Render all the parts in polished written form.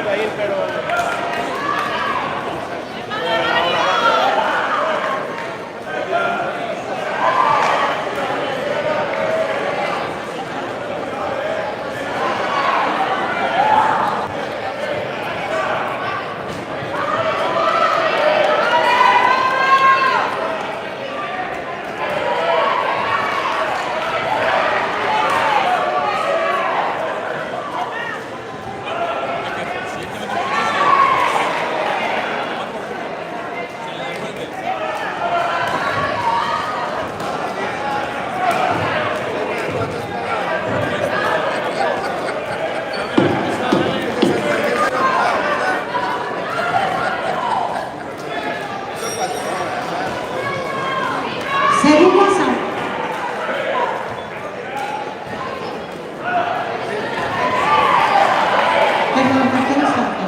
iba a ir, pero... Segundo asalto. Perdón, tercer asalto.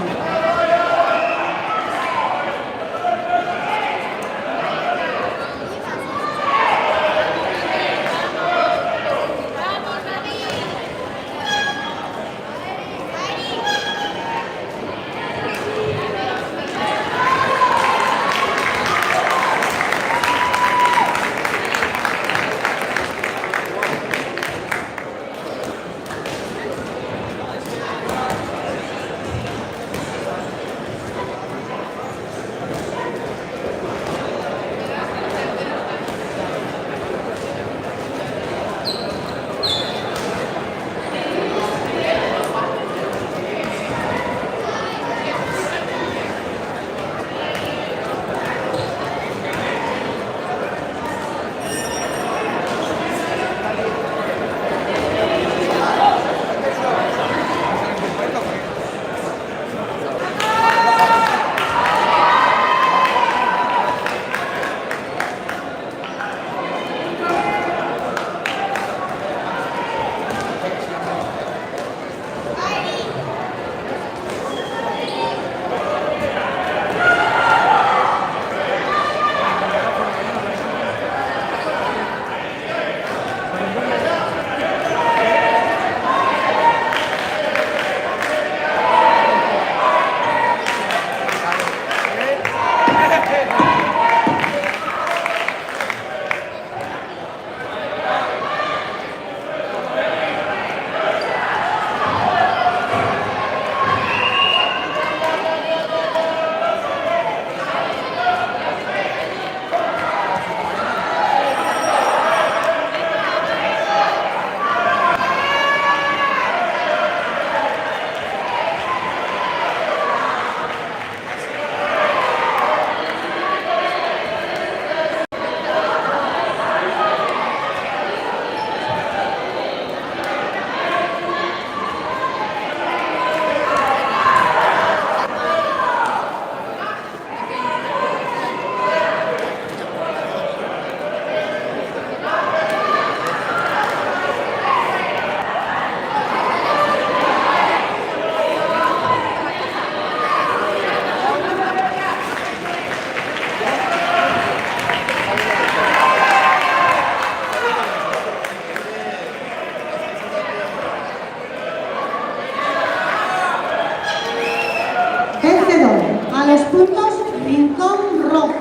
Vencedor a los puntos Rincón Rojo.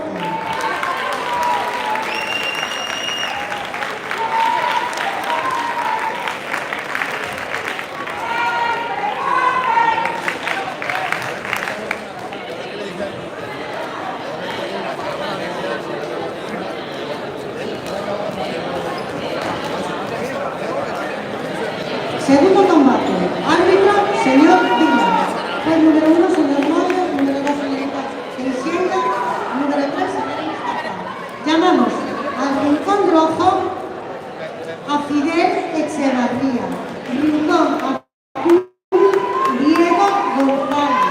Segundo combate. Árbitro, señor Díaz. Pues número 1, señor Moyo. Número 2, señorita Cenicienta. Número 3, señorita Mustafa. Llamamos al Rincón Rojo a Fidel Echevarría. Rincón Azul, Diego González.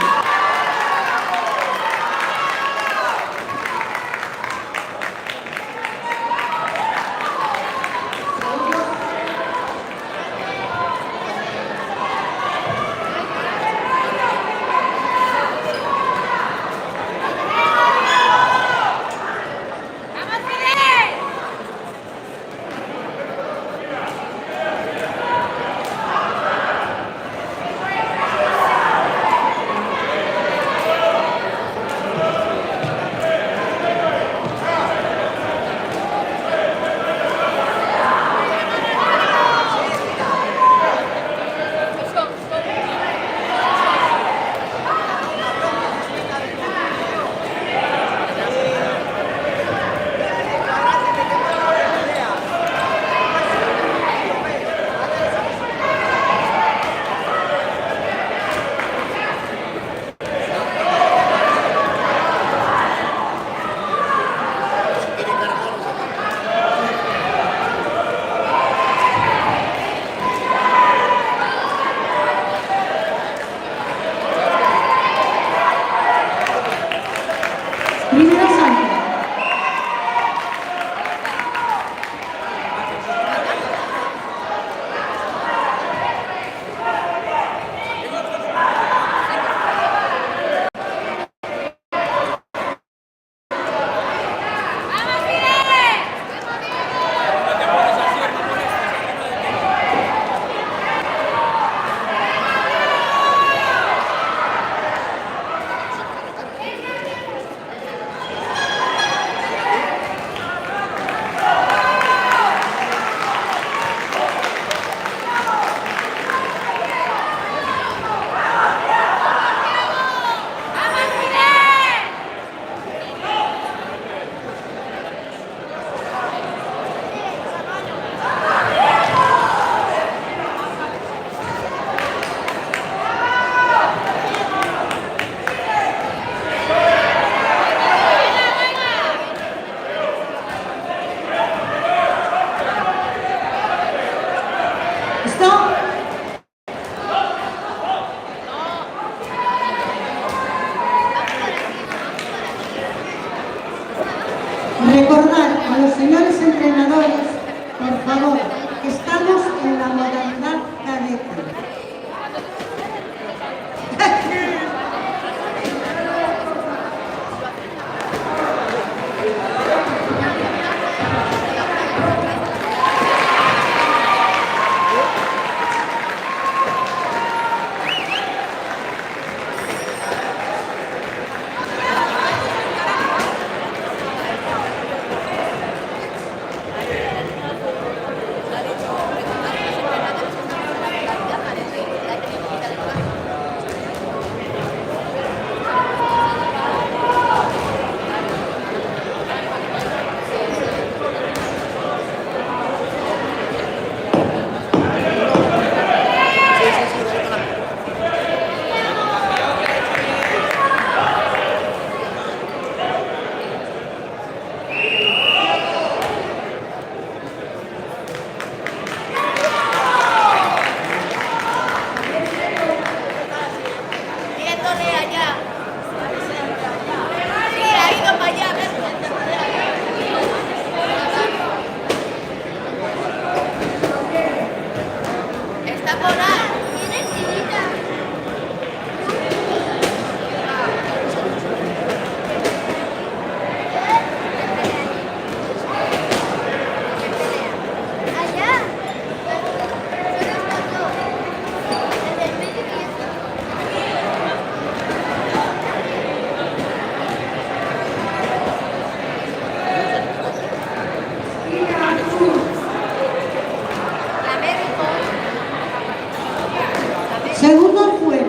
Segundo fuera.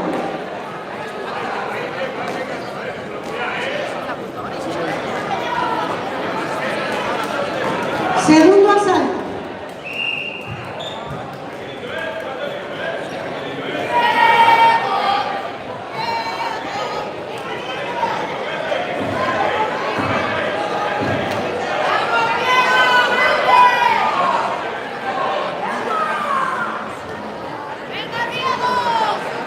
Segundo asalto. ¡Venga, Diego!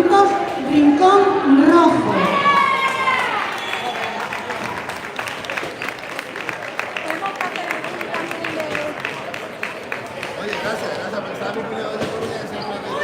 Marruecos, Rincón Rojo. Oye, gracias, pensaba mi cuñado de Coruña que siempre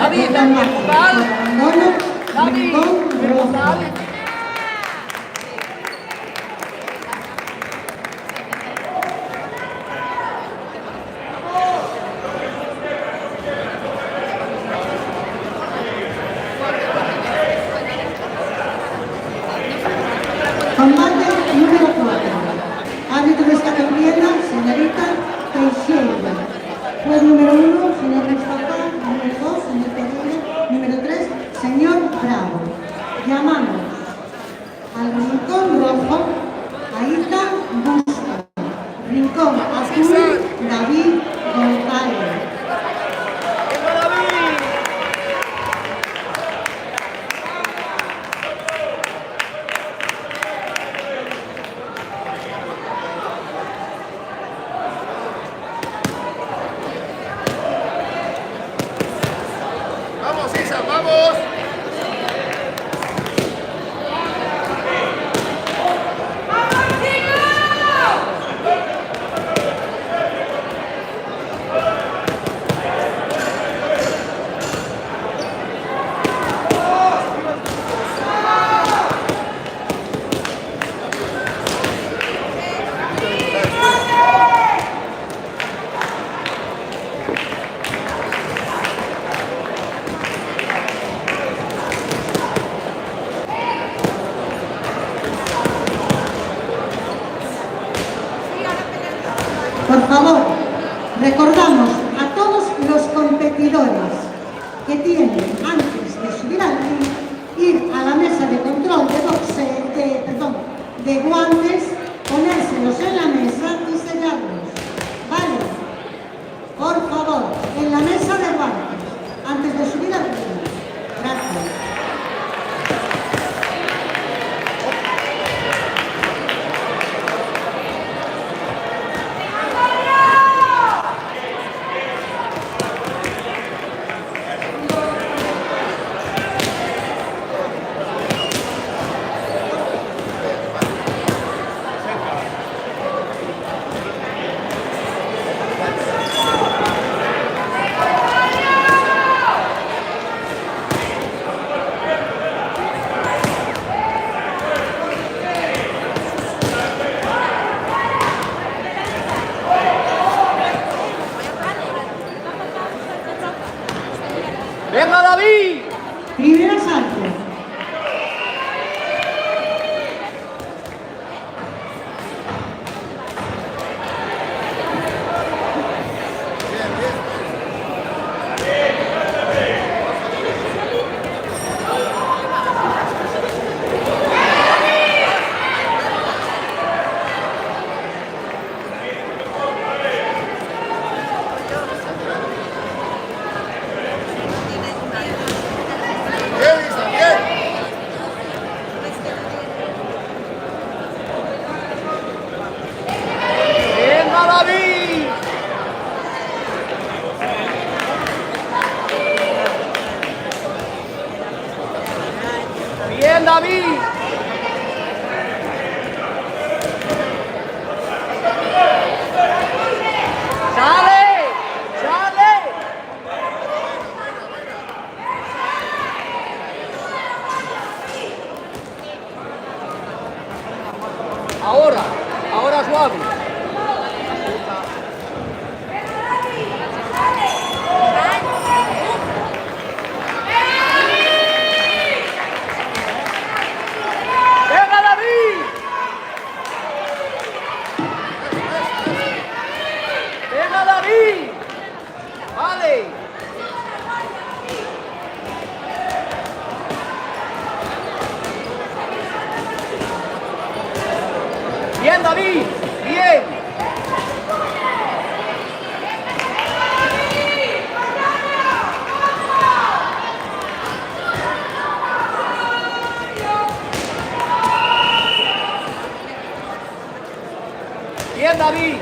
David, Total David, total. Abandono, David, Rincón Rojo. total. Combate número 4. Árbitro de esta contienda, señorita Teixeira. Juez número 1, señor Mustafa. Número 2, señor Pereira. Número 3, señor Bravo. Llamamos al Rincón Rojo, Aita Busto. Rincón Azul, David González. ¡Venga, David! Vamos, Isa, vamos. Por favor, recordamos a todos los competidores que tienen, antes de subir al ring, ir a la mesa de control de de guantes, ponérselos en la mesa y sellarlos. ¿Vale? Por favor, en la mesa de guantes, antes de subir al ring. Gracias. ¡Venga, David! Primer asalto. Bien, Isa, bien. ¡Venga, David! ¡Bien, David! ¡Sale! ¡Sale! Ahora suave. ¡Venga, David! ¡Venga, David! ¡Vale! ¡Bien, David! ¡Bien! ¡Bien, David!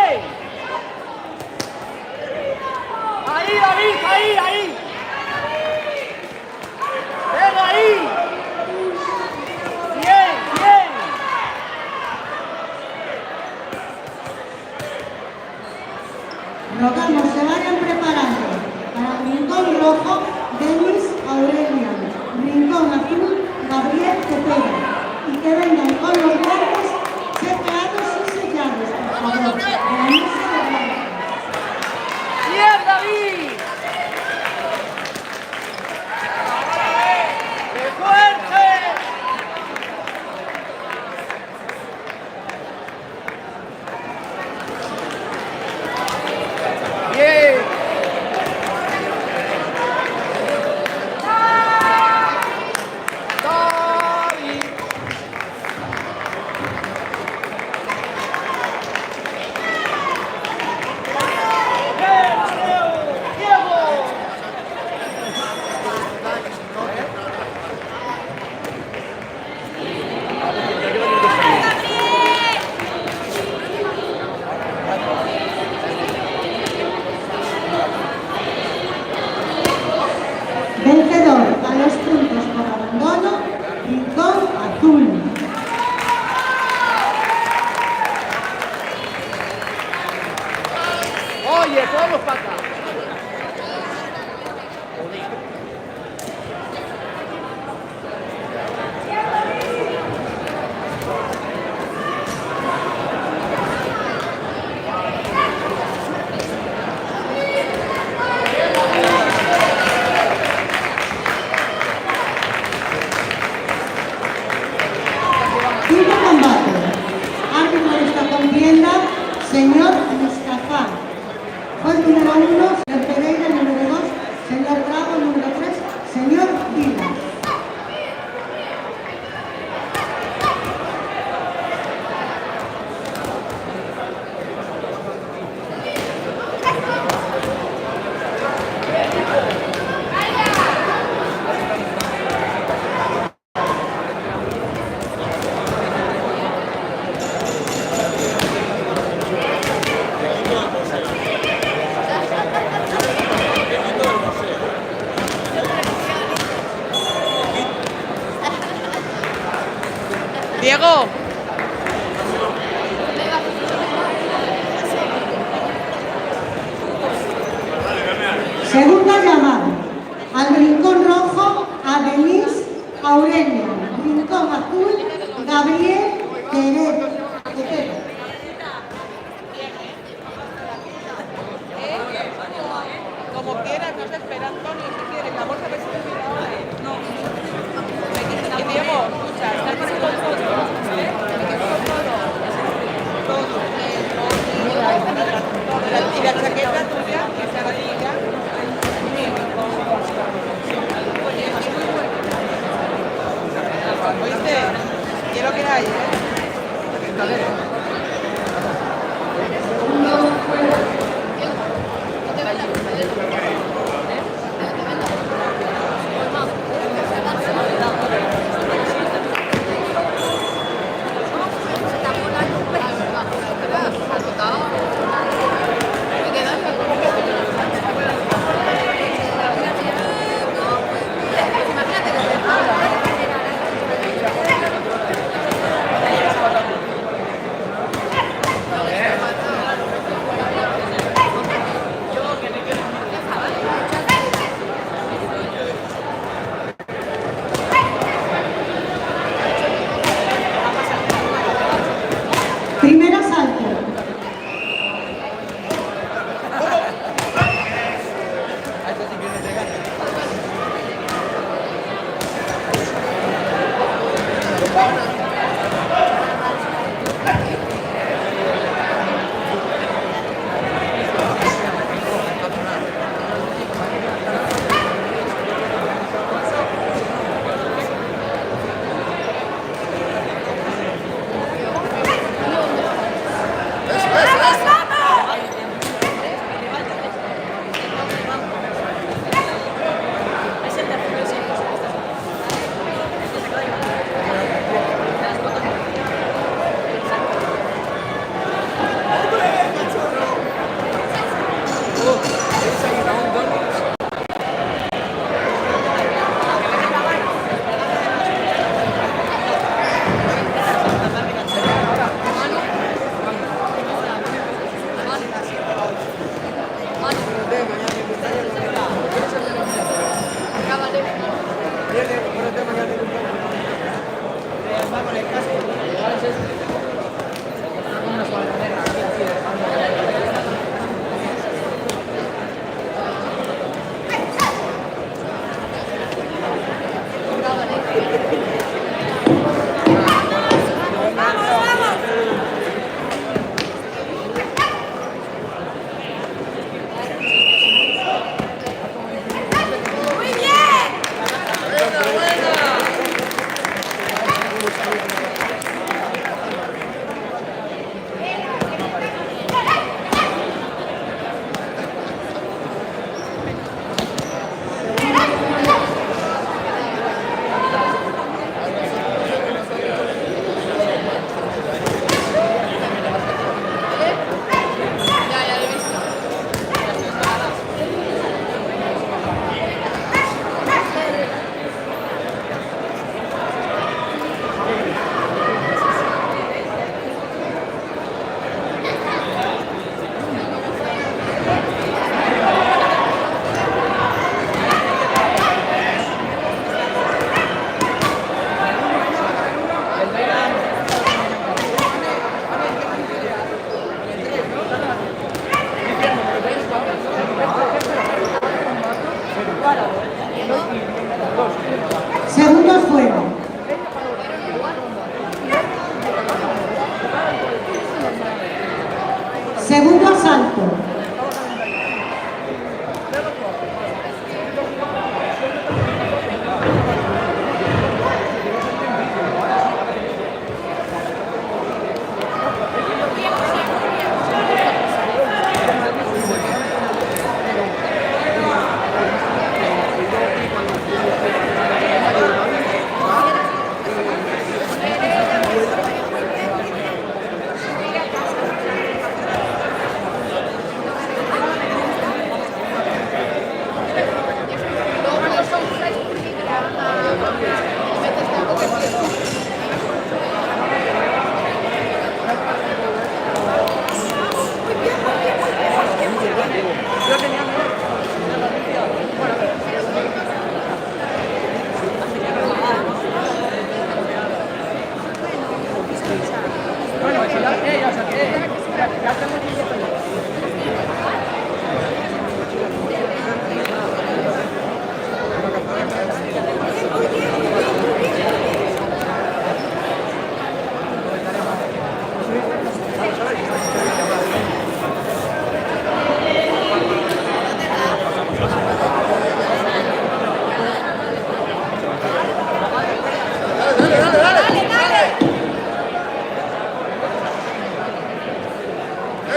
bien. Ahí, David, ahí. Venga ahí. Bien. Rogamos se vayan preparando para el rincón rojo, Denis Aurelian, rincón azul, Gabriel Cepeda, y que vengan con los guantes chequeados y sellados, por favor, de la mesa de blanco. Bien, David. ¡Qué fuerte! Bien. David. Diego. Vencedor a los puntos por abandono, rincón azul. Oye, todos para acá. Quinto combate. Árbitro de esta contienda, señor Mustafa. Juez número 1, señor Pereira, número 2, señor Bravo, número 3, señor Vila. Diego. Segunda llamada. Al rincón rojo, a Denis Aurelio. Rincón azul, Gabriel Cepeda. Como quieras, no se espera, Antonio, si quieres. La bolsa que se te mira ahora. No. Y Diego, escucha, está con el todo. Y la chaqueta tuya, que sea la tuya. ¿Oíste? Quiero que hay, Segundo asalto.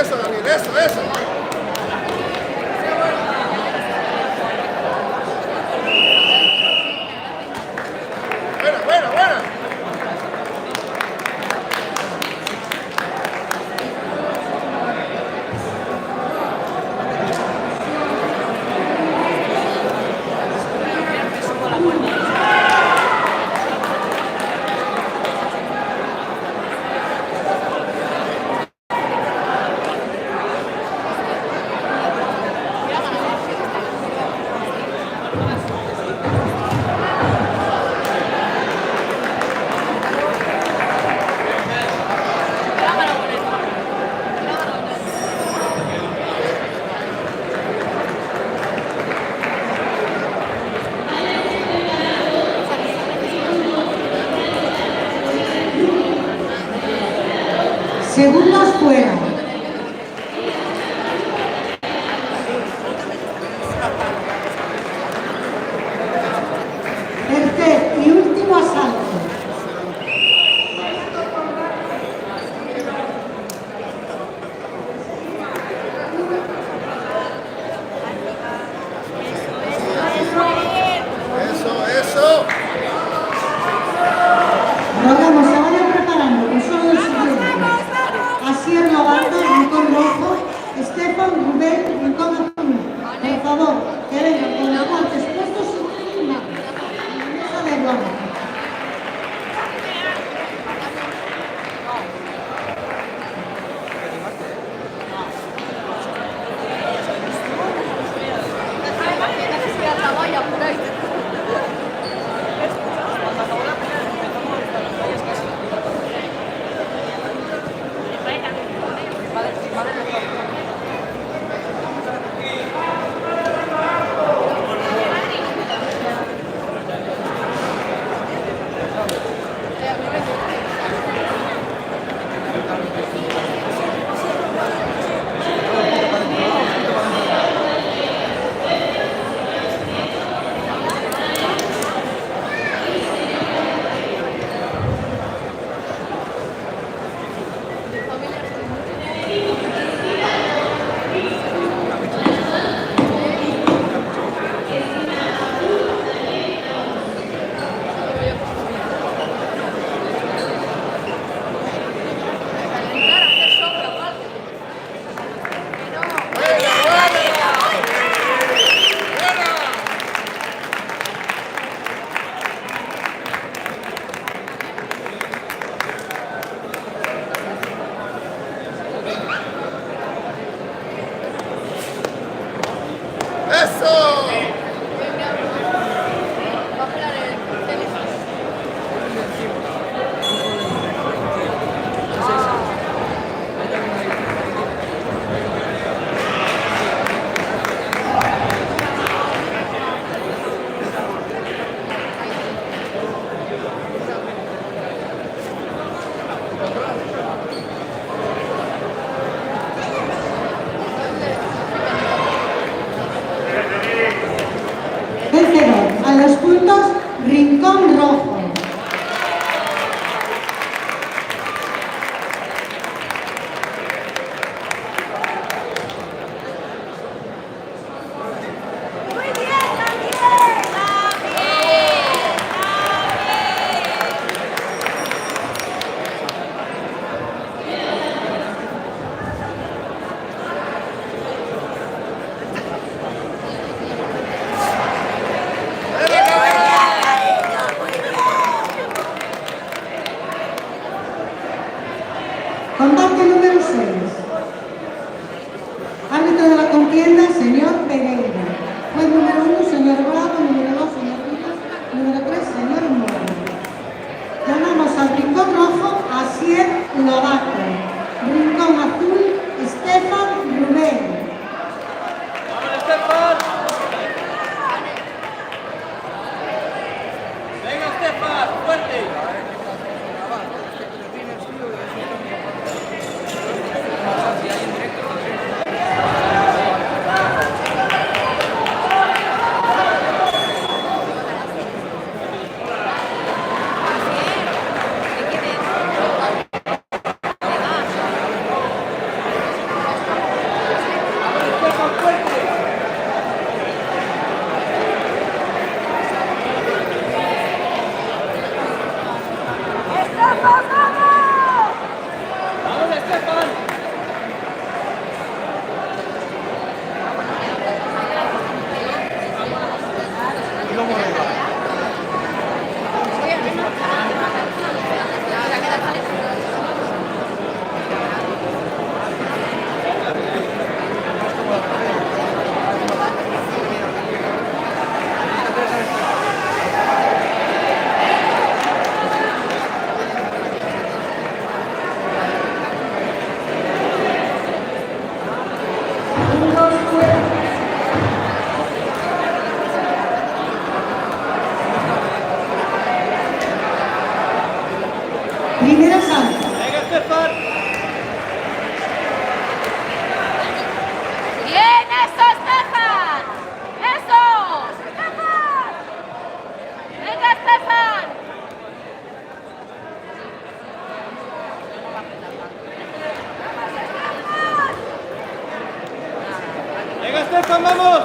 Eso, Daniel, eso. Buena. Segundos fuera. Tercer y último asalto. Eso. Rogamos se vayan preparando, que son los siguientes. Asier Lobato, rincón rojo. Estefan Rubén, rincón azul. Por favor, que vengan con los guantes puestos encima de la mesa de guardia. contienda, señor Pereira. Juez número 1, señor Bravo. Número 2, señor Vilas. Número 3, señor Mora. Llamamos al rincón rojo a Asier Lobato. Rincón azul, Estefan Rubén. ¡Vamos, Estefan! ¡Venga, Estefan! ¡Fuerte! ¡Vamos, Estefan! Primera sala. ¡Venga, Estefan! ¡Bien, eso, Estefan! ¡Eso! ¡Estefan! ¡Venga, Estefan! ¡Venga, Estefan, vamos!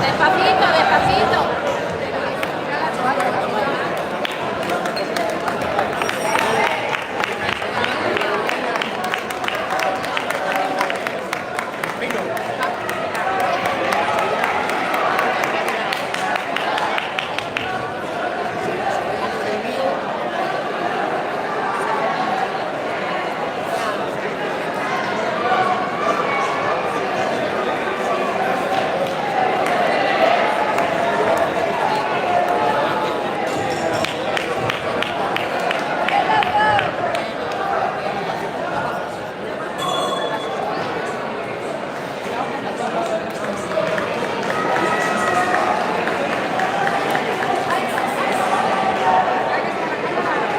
Despacito, despacito.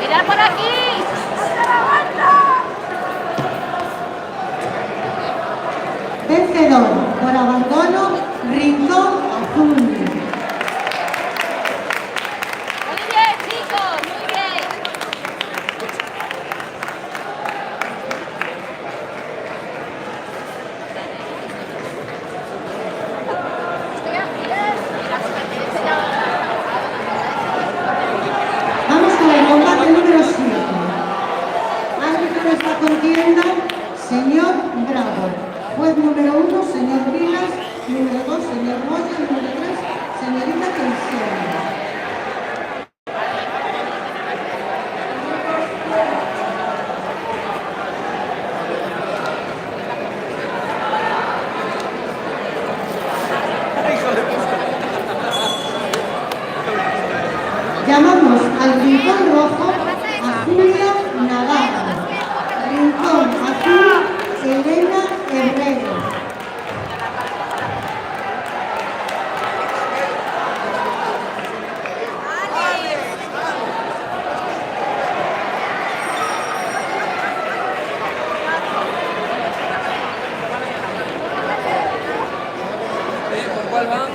Mirad por aquí. Vencedor por abandono, rincón azul. Muy bien, chicos, muy bien. Vamos con el combate número 7. Árbitro de esta contienda, señor Bravo. Juez número 1, señor Vilas. Número 2, señor Moya. Número 3, señorita Tensión. Llamamos al rincón rojo a Julia Navarro. Rincón azul, Elena Herrero. ¿Por cuál van?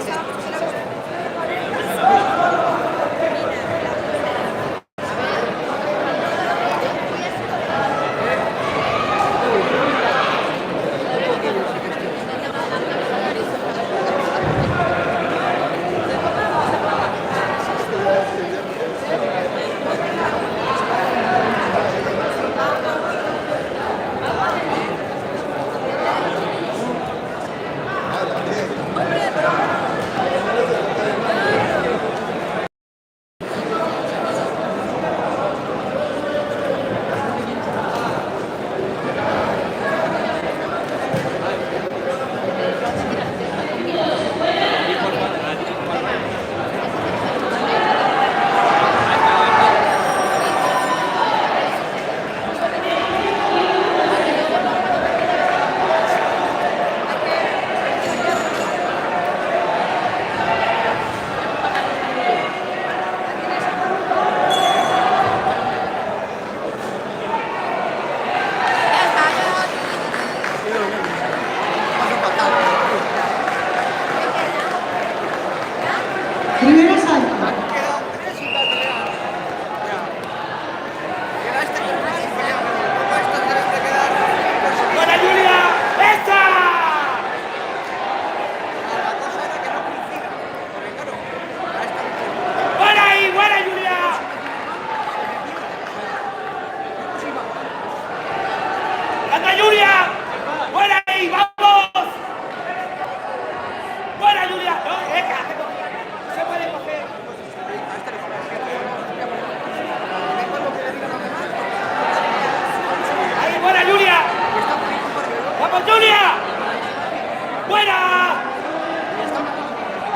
¡Buena!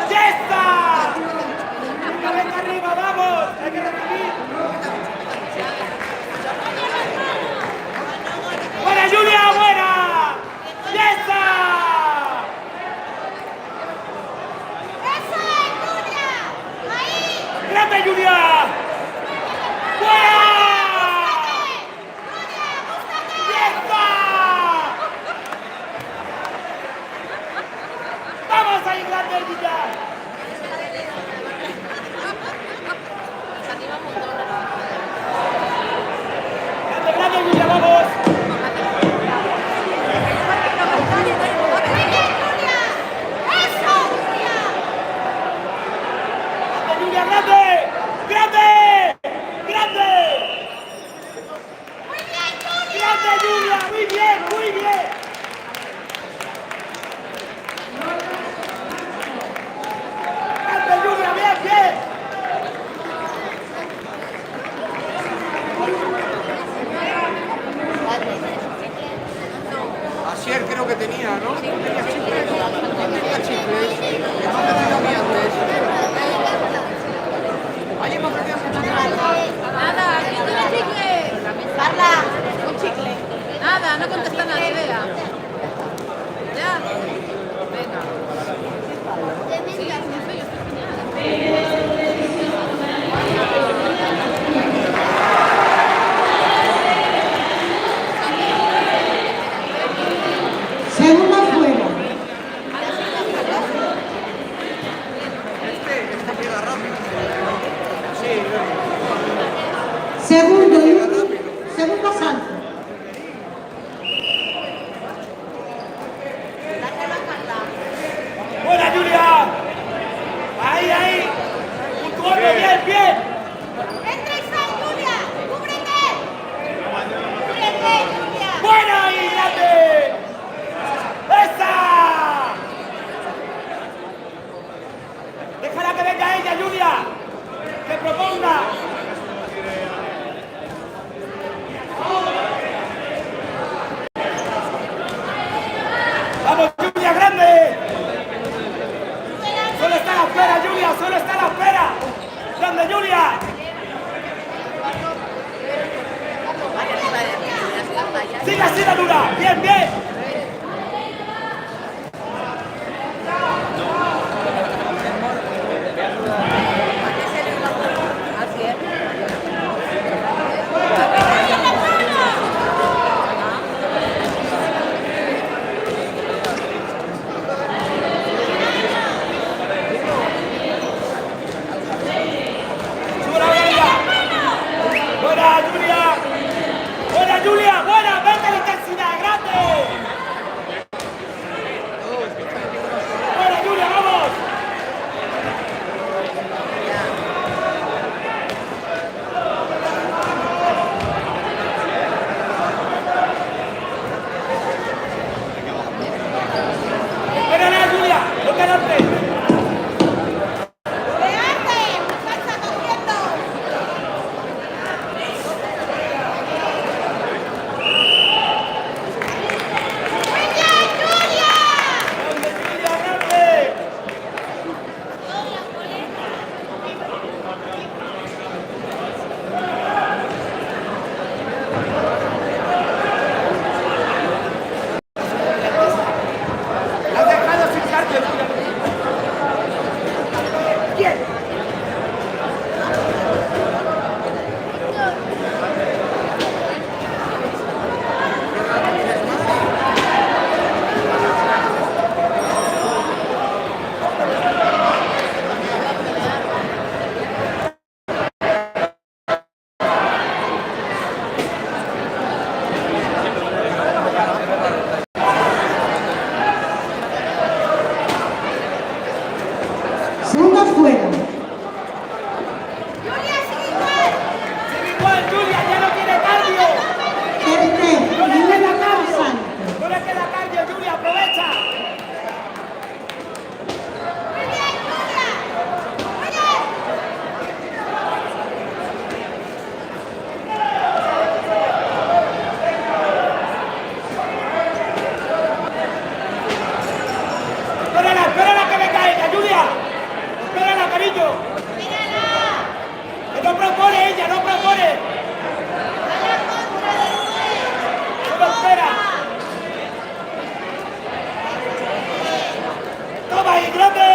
¡Ya está! ¡Cabeza arriba, vamos! ¡Hay que recibir! ¡Buena, Julia! ¡Buena! ¡Ya está! ¡Eso es, Julia! ¡Ahí! ¡Grande, Julia! ¡Buena! ¡Ya está! ¡Vamos ahí, grande, Julia! ¡Grande, grande, Julia, vamos! ¡Muy bien, Julia! ¡Eso, Julia! ¡Grande, Julia, grande! ¡Grande! ¡Grande! ¡Muy bien, Julia! ¡Grande, Julia! ¡Muy bien, muy bien! ¡Grande, Julia! ¡Bien, bien! Asier creo que tenía, ¿no? Tenía chicles. Tenía chicles. Que no me dio a mí antes. Ayer me ofrecían mucho Nada, aquí tiene chicle. Carla, un chicle. Nada, no contesta nada, idea. Ya. Venga. Sí, así soy, yo estoy genial. Segunda fuera. Este queda rápido. Sí, Segundo, segunda salto. ¡Buena, Julia! ¡Ahí, ahí! ¡Un golpe, bien, bien! ¡Entra y sal, Julia! ¡Cúbrete! ¡Cúbrete, Julia! ¡Buena ahí, grande! ¡Esa! ¡Déjala que venga ella, Julia! ¡Que proponga! ¡Vamos, Julia, grande! ¡Solo está la espera, Julia! ¡Solo está la espera! ¡Grande, Julia! ¡Sigue así la dura! ¡Bien, bien! ¡Buena, Julia! ¡Buena, Julia! ¡Buena! ¡Venga la intensidad! ¡Grande! ¡Buena, Julia! ¡Vamos! ¡Buena, Julia! ¡No quedarte! ¡Leante! ¡Muchacha, cogiendo! ¡Muy bien, Julia! ¡Grande, Julia! ¡Grande! ¡Has dejado sin cárcel, Julia! cambio. Que no propone ella, no propone. Solo espera. Toma ahí, grande.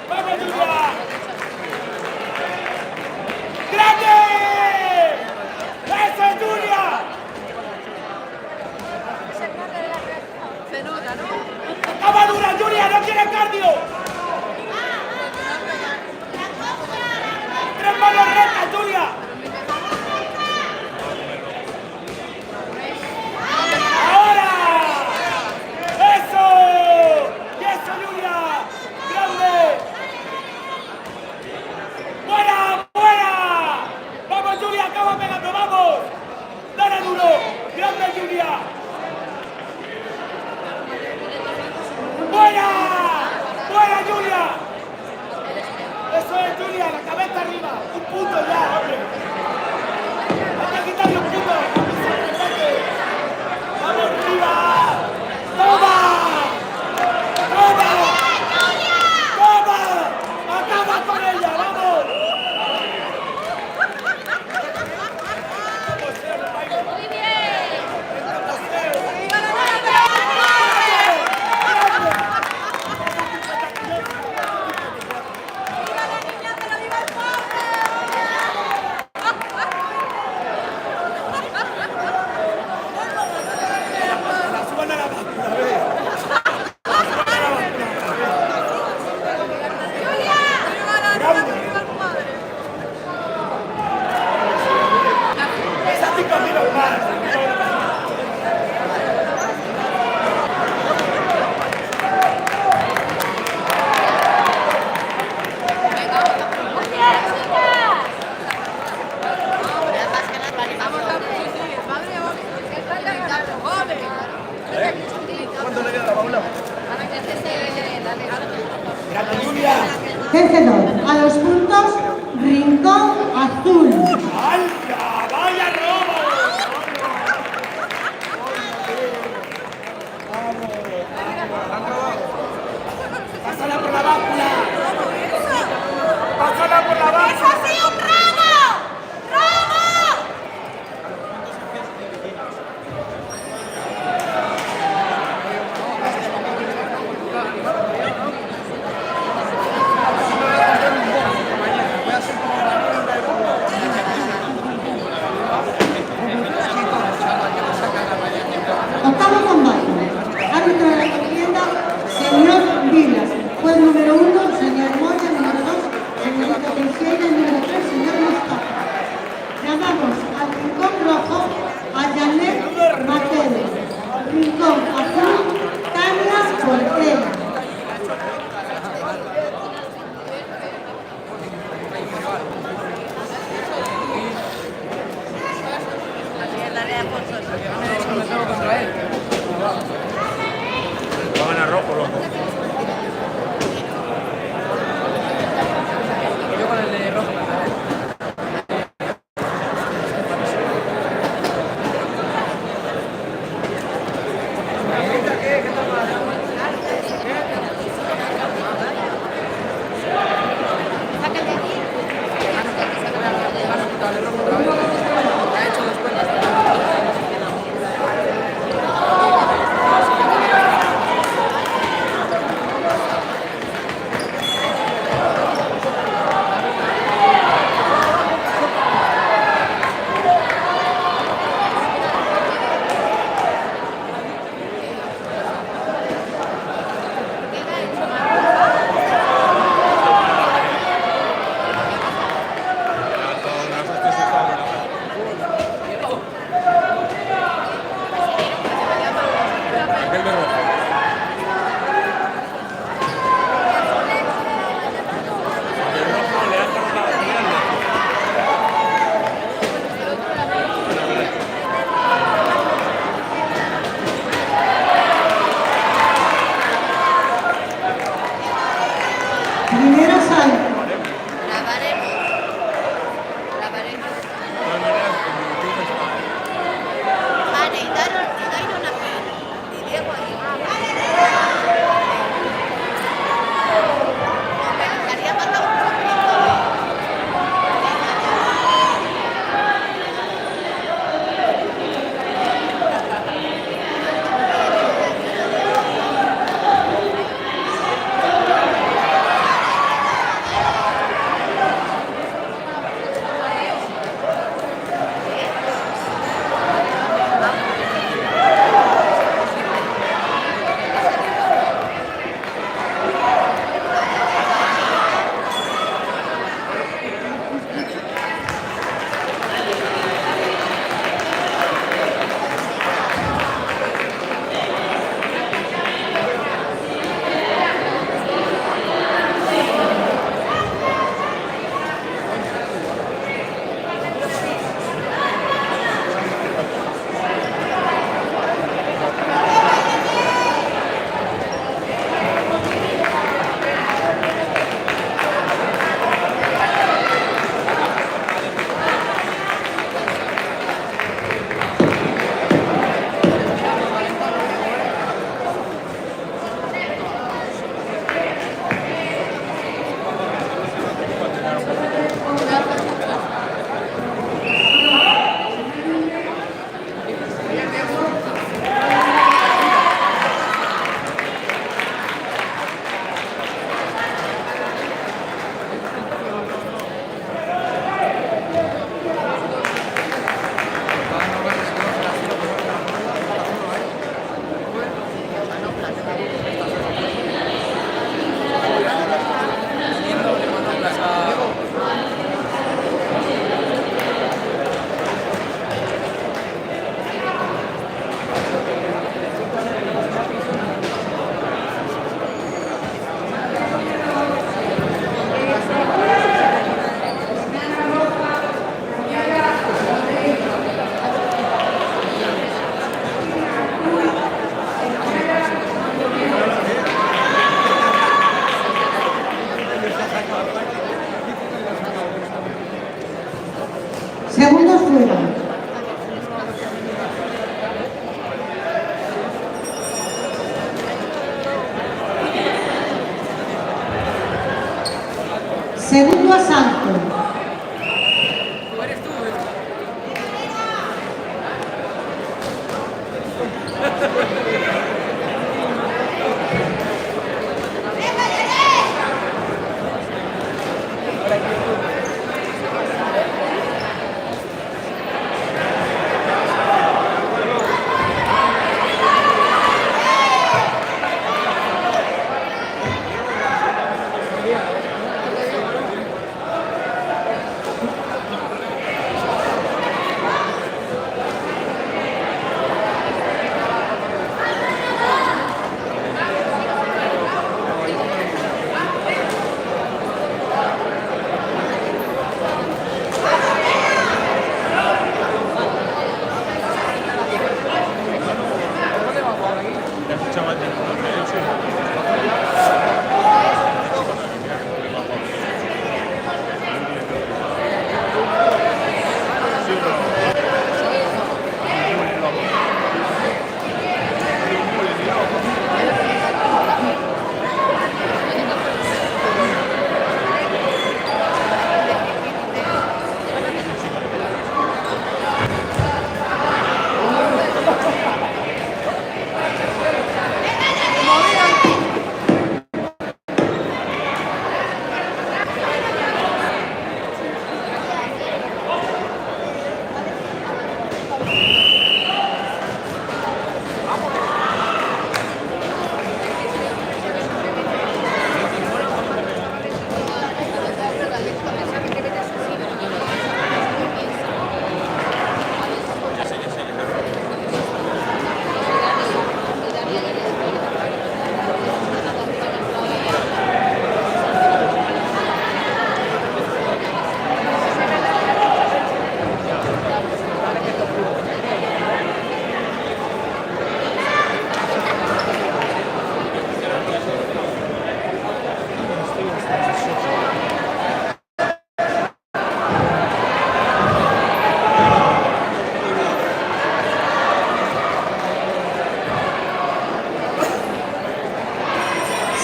Vamos, Julia. ¡Grande! ¡Eso es Julia! Se nota, ¿no? ¡Toma dura, Julia! ¡No quiere cardio! ¡Tres manos rectas, Julia! ¡Ahora! ¡Eso! ¡Y eso, Julia! ¡Grande! ¡Buena! ¡Buena! ¡Vamos, Julia! ¡Acaba pegando! ¡Vamos! ¡Dale duro! ¡Grande, Julia! ¡Buena! ¡Buena, Julia! ¡Eso es, Julia! ¡La cabeza arriba! ¡Un punto ya, hombre! ¡Hay que quitarle un punto! ¡Vamos arriba! ¡Toma! ¡Toma! ¡Toma! ¡Acaba con ella! ¡Vamos! Muy bien. ¡Viva la niña, pero viva el pobre! ¡La suban a la máquina! ¡A ver! ¡Esa 5.000 más! ¿Cuánto le queda a la Paula? ¡Grande, Julia! Vencedor a los puntos Rincón Azul. ¡Hala! ¡Vaya robo! ¡Pásala por la báscula! ¡Pásala por la báscula! ¡Eso ha sido un robo! ¡Robo! Segundo asalto.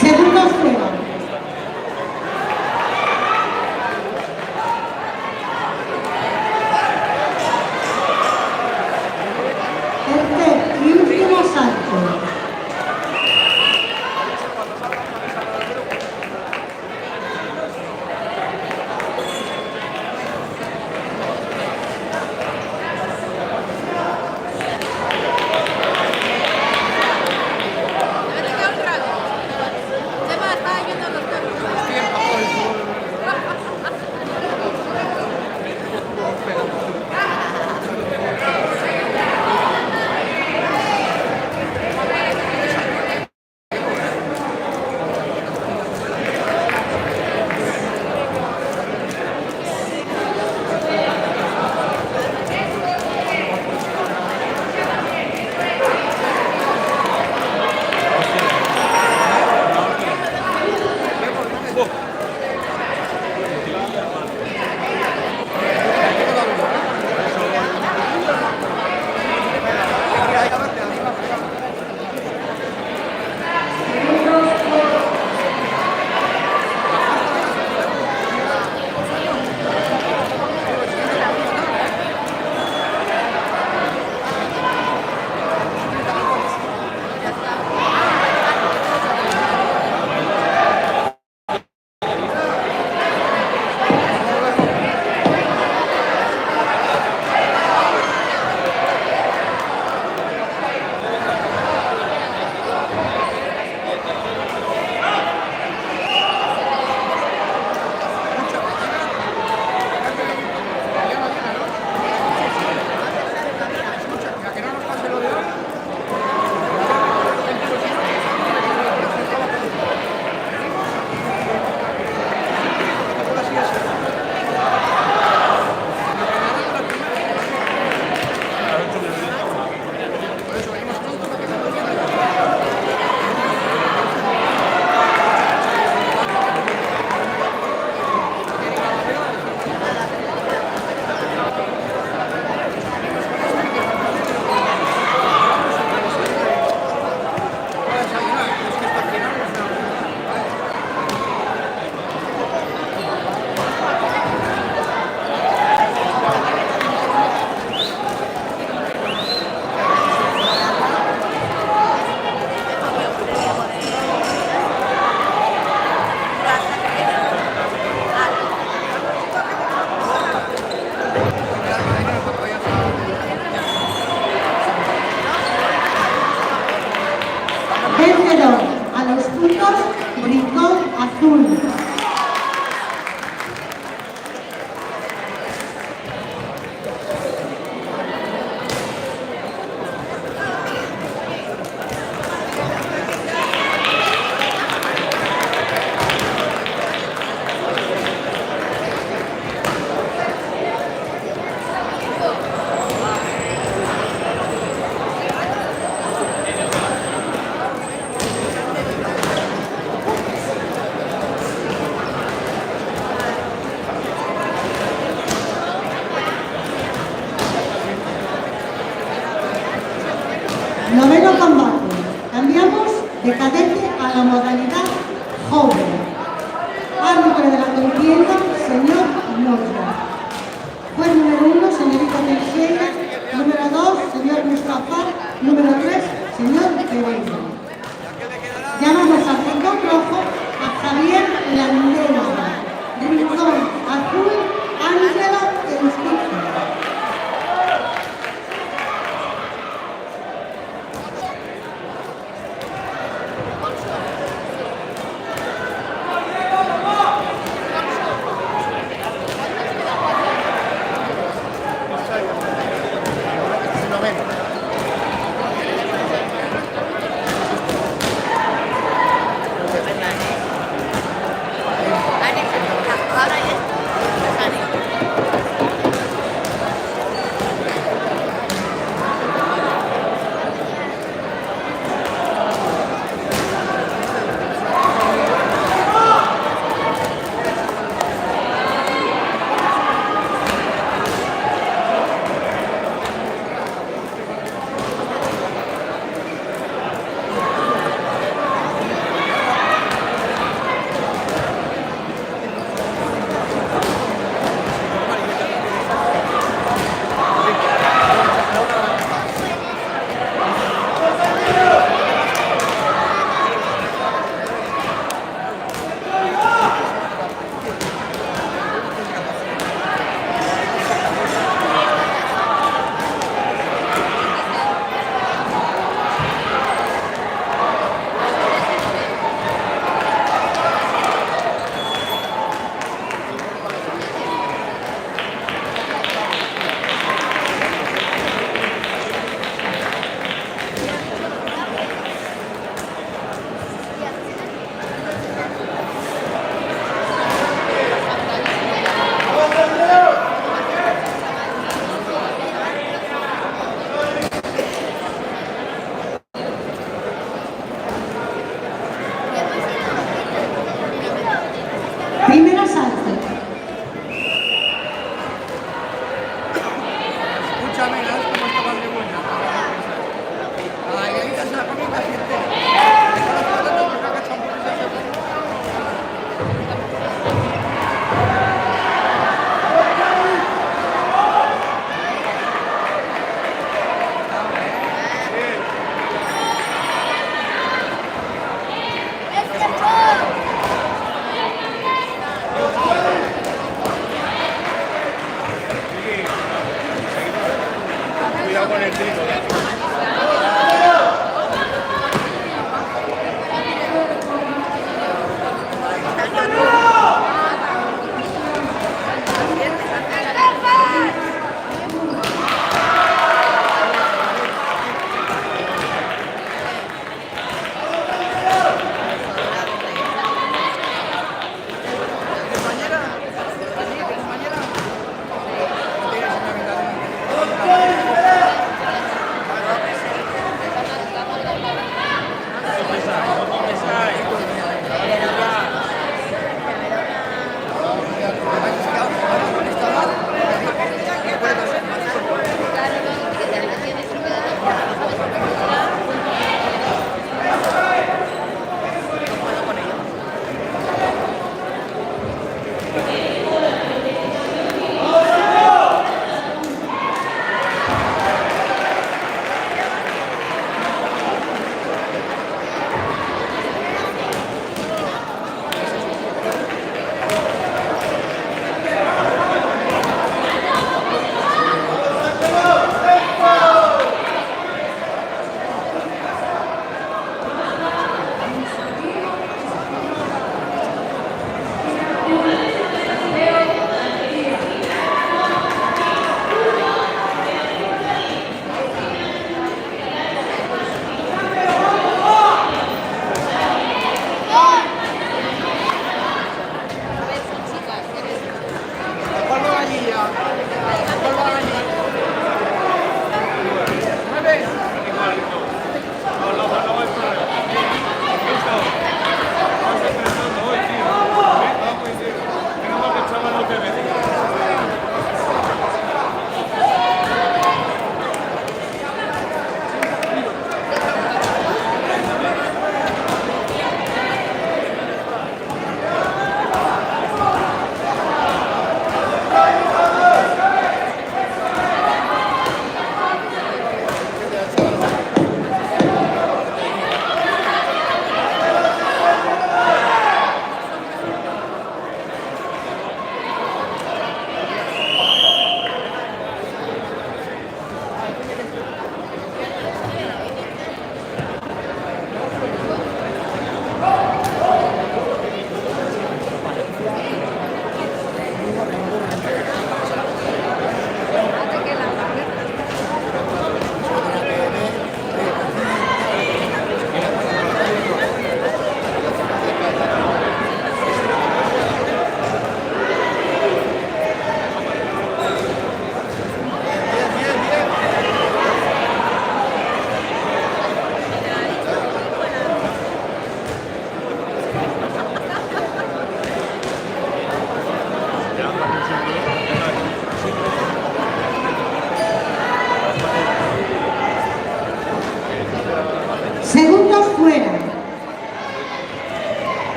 Segunda prueba. Tercer y último salto. Vete que un rato. Se va, está Víctor Bricón Azul. Noveno combate. Cambiamos de cadete a la modalidad joven. Árbitro de la contienda, señor Moya. Juez número 1, señorita Teixeira. Número 2, señor Mustafa. Número 3, señor Pereira. Llamamos al rincón rojo a Javier Landero. Rincón azul, Ángelo Eusticio. Ani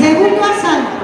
Segundo asalto.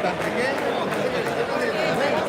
tan pequeño como que se le pone de la vena.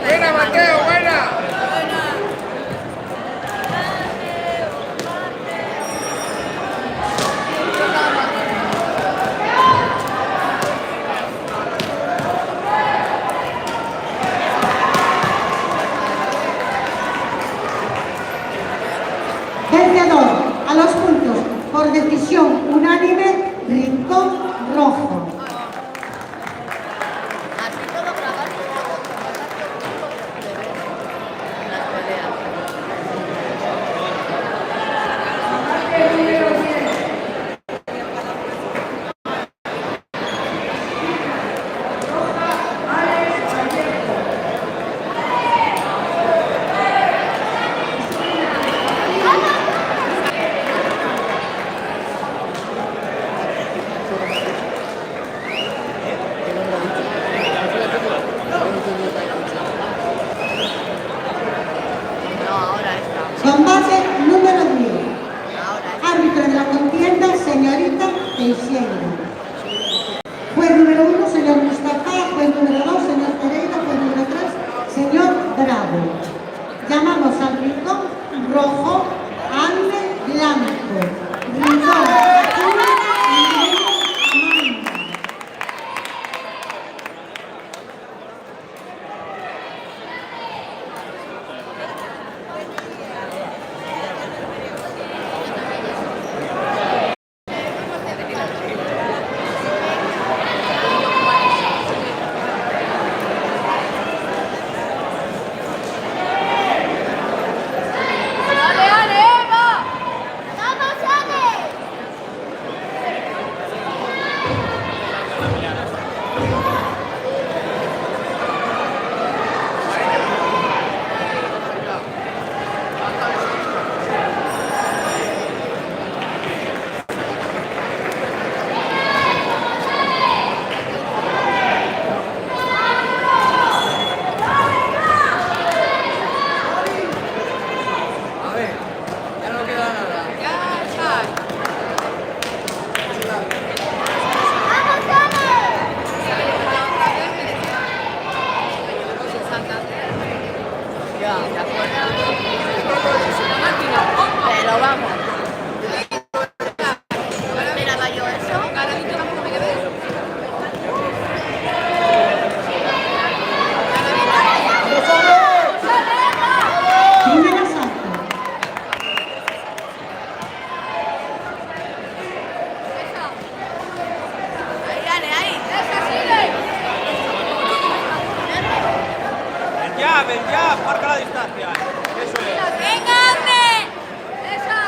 Buena, Mateo, buena. Vencedor a los puntos por decisión unánime, Rincón Rojo. Así todo grabado y todo en las peleas. No, ahora está. Combate número 10. Ahora está. Árbitro de la contienda, señorita Teixeira. Juez número 1, señor Mustafa. Juez número 2, señor Pereira. Juez número 3, señor Bravo. Llamamos al rincón rojo, ande blanco. Rincón azul, negro, amanda. ¡Ale, ale, Eva! ¡Vamos, Ale! A ver, ya no queda nada. ¡Vamos, Ale! Ya, ¿te acuerdas? Pero vamos. Miraba yo eso. Primer asalto. Ahí, Ale, ahí. ¡Esa sigue! El jab, marca la distancia. Eso es. ¡Venga, hombre! ¡Esa!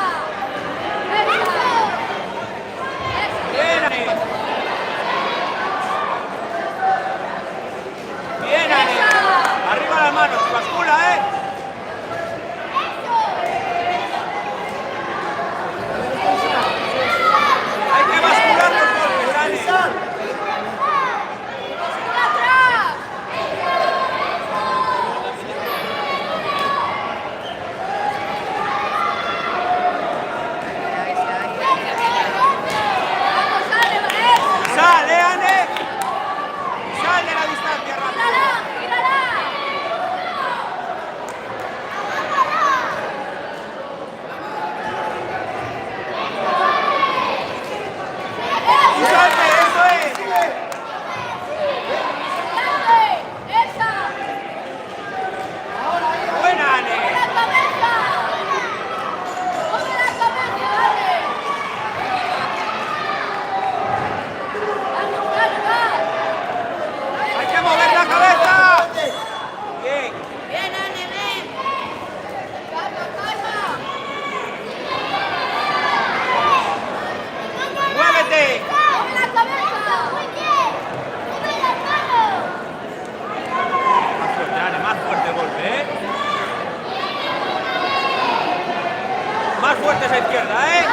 más fuerte esa izquierda, ¿eh?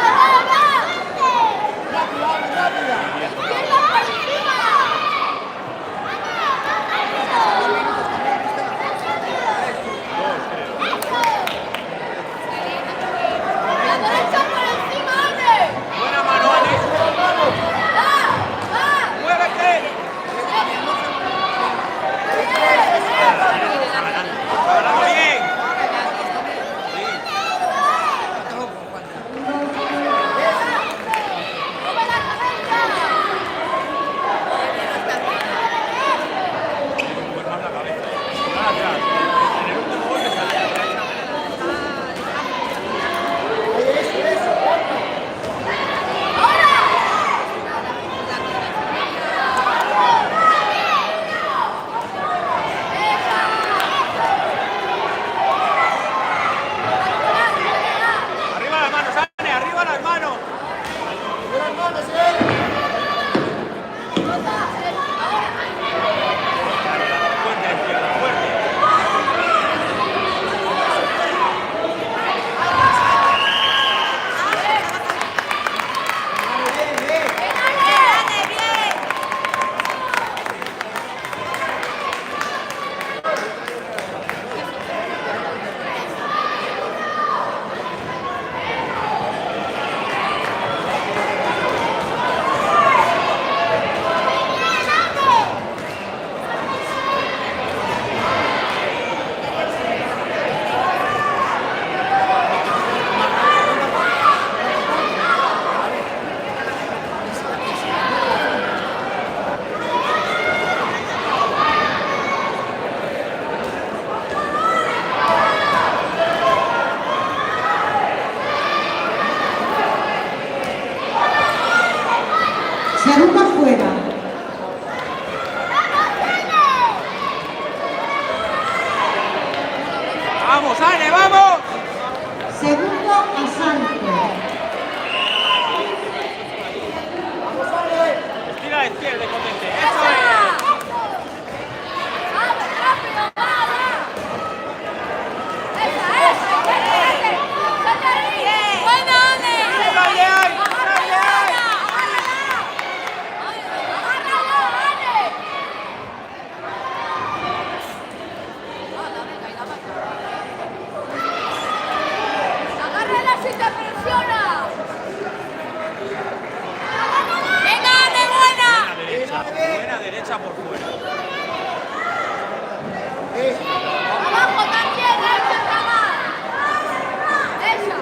Buena mano, Ani. ¡Muévete! Está ganando bien. Arriba las manos, Ani, arriba las manos. Fuerte la izquierda, fuerte. Segundo fuera. ¡Vamos, Ani, vamos! Segundo asalto. Estira a la izquierda y potente. ¡Eso es! ¡Dale ahí! ¡Dale ahí! ¡Agárrala si te presiona! ¡Venga, de buena! Buena derecha por fuera. ¡Abajo también, esa cama! ¡Esa!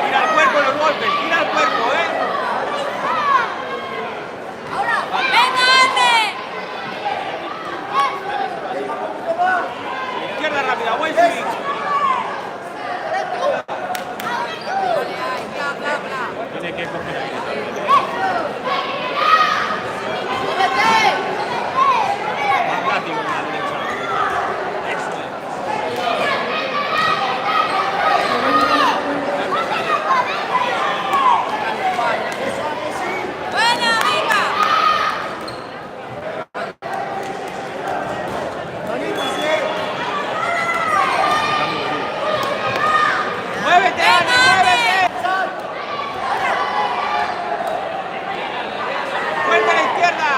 Tira el cuerpo en los golpes, tira el cuerpo, ¿eh? ¡Ahora! ¡Venga, Ande! Izquierda rápida, buen swing. Tiene que coger ahí. Más látigo en la derecha. Eso es. ¡Buena, venga! ¡Muévete, Ani, muévete! ¡Fuerte a la izquierda!